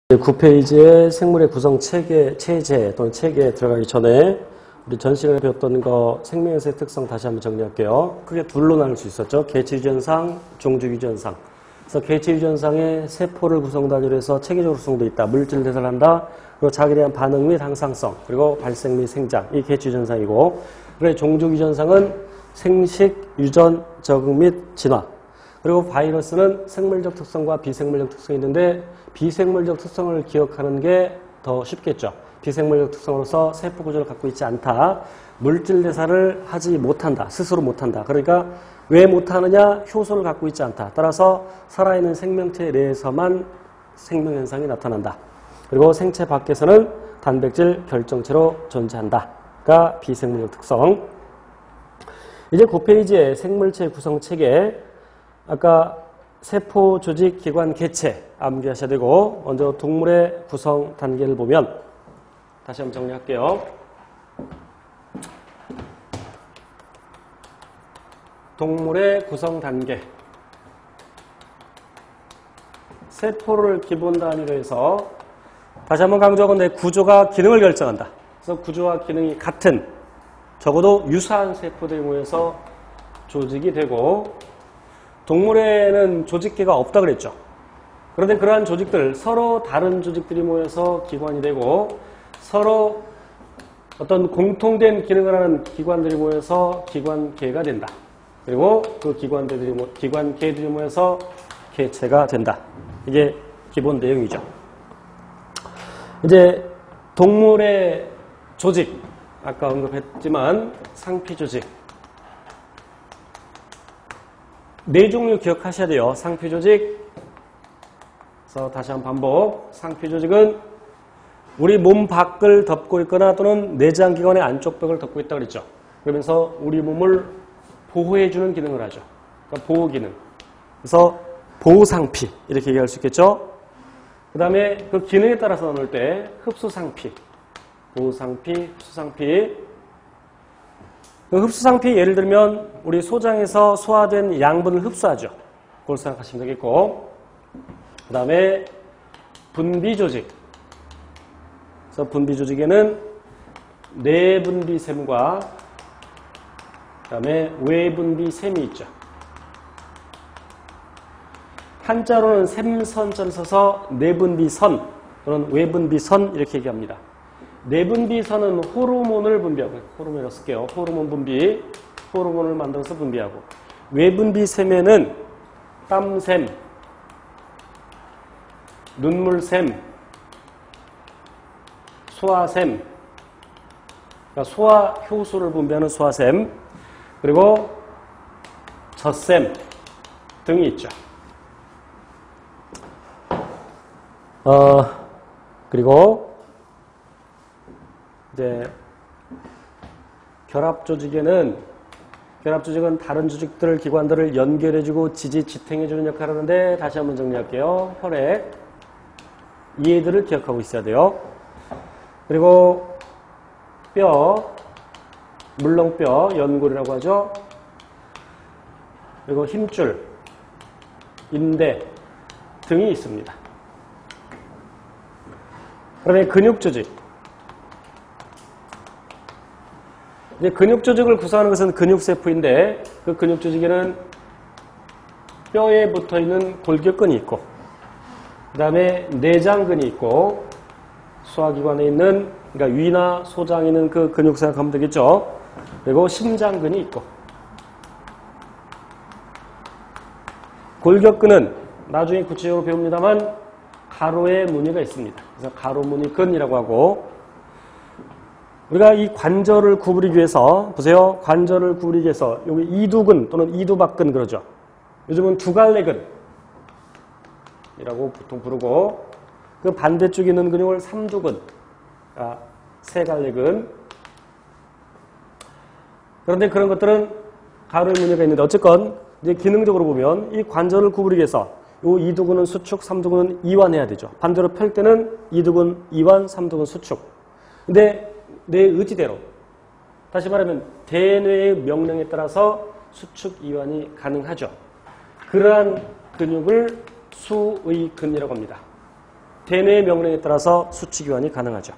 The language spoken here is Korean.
9페이지의 생물의 구성 체제 또는 체계에 들어가기 전에 우리 전 시간에 배웠던 거 생명연쇄의 특성 다시 한번 정리할게요. 크게 둘로 나눌 수 있었죠. 개체유전상, 종주유전상. 그래서 개체유전상의 세포를 구성 단위로 해서 체계적으로 구성되어 있다. 물질 대사를 한다. 그리고 자기에 대한 반응 및 항상성. 그리고 발생 및 생장. 이 개체유전상이고. 그리고 종주유전상은 생식, 유전, 적응 및 진화. 그리고 바이러스는 생물적 특성과 비생물적 특성이 있는데 비생물적 특성을 기억하는 게 더 쉽겠죠. 비생물적 특성으로서 세포 구조를 갖고 있지 않다. 물질 대사를 하지 못한다. 스스로 못한다. 그러니까 왜 못하느냐? 효소를 갖고 있지 않다. 따라서 살아있는 생명체 내에서만 생명현상이 나타난다. 그리고 생체 밖에서는 단백질 결정체로 존재한다가 비생물적 특성. 이제 9페이지의 생물체 구성 체계. 아까 세포, 조직, 기관, 개체 암기하셔야 되고 먼저 동물의 구성 단계를 보면 다시 한번 정리할게요. 동물의 구성 단계. 세포를 기본 단위로 해서 다시 한번 강조하건대 구조가 기능을 결정한다. 그래서 구조와 기능이 같은 적어도 유사한 세포들이 모여서 조직이 되고 동물에는 조직계가 없다 그랬죠. 그런데 그러한 조직들, 서로 다른 조직들이 모여서 기관이 되고 서로 어떤 공통된 기능을 하는 기관들이 모여서 기관계가 된다. 그리고 그 기관계들이 모여서 개체가 된다. 이게 기본 내용이죠. 이제 동물의 조직, 아까 언급했지만 상피조직. 네 종류 기억하셔야 돼요. 상피조직. 그래서 다시 한번 반복. 상피조직은 우리 몸 밖을 덮고 있거나 또는 내장기관의 안쪽 벽을 덮고 있다고 그랬죠. 그러면서 우리 몸을 보호해주는 기능을 하죠. 그러니까 보호기능. 그래서 보호상피 이렇게 얘기할 수 있겠죠. 그 다음에 그 기능에 따라서 나눌 때 흡수상피, 보호상피, 흡수상피. 그 흡수상피 예를 들면 우리 소장에서 소화된 양분을 흡수하죠. 그걸 생각하시면 되겠고 그 다음에 분비조직. 그래서 분비조직에는 내분비샘과 그 다음에 외분비샘이 있죠. 한자로는 샘선자를 써서 내분비선 또는 외분비선 이렇게 얘기합니다. 내분비선은 호르몬을 분비하고, 호르몬이라고 쓸게요. 호르몬 분비, 호르몬을 만들어서 분비하고. 외분비샘에는 땀샘, 눈물샘, 소화샘, 그러니까 소화 효소를 분비하는 소화샘, 그리고 젖샘 등이 있죠. 그리고 이제 결합조직은 다른 조직들, 기관들을 연결해주고 지탱해주는 역할을 하는데 다시 한번 정리할게요. 혈액. 이 애들을 기억하고 있어야 돼요. 그리고 뼈, 물렁뼈, 연골이라고 하죠. 그리고 힘줄, 인대 등이 있습니다. 그다음에 근육조직. 이제 근육조직을 구성하는 것은 근육세포인데 그 근육조직에는 뼈에 붙어있는 골격근이 있고 그 다음에 내장근이 있고 소화기관에 있는 그러니까 위나 소장에 있는 그 근육 생각하면 되겠죠. 그리고 심장근이 있고 골격근은 나중에 구체적으로 배웁니다만 가로의 무늬가 있습니다. 그래서 가로무늬근이라고 하고 우리가 이 관절을 구부리기 위해서 보세요. 관절을 구부리기 위해서 여기 이두근 또는 이두박근 그러죠. 요즘은 두갈래근이라고 보통 부르고 그 반대쪽에 있는 근육을 삼두근, 세갈래근. 그런데 그런 것들은 가로의 무늬가 있는데 어쨌건 이제 기능적으로 보면 이 관절을 구부리기 위해서 요 이두근은 수축, 삼두근은 이완해야 되죠. 반대로 펼 때는 이두근 이완, 삼두근 수축. 근데 내 의지대로 다시 말하면 대뇌의 명령에 따라서 수축 이완이 가능하죠. 그러한 근육을 수의근이라고 합니다. 대뇌의 명령에 따라서 수치 교환이 가능하죠.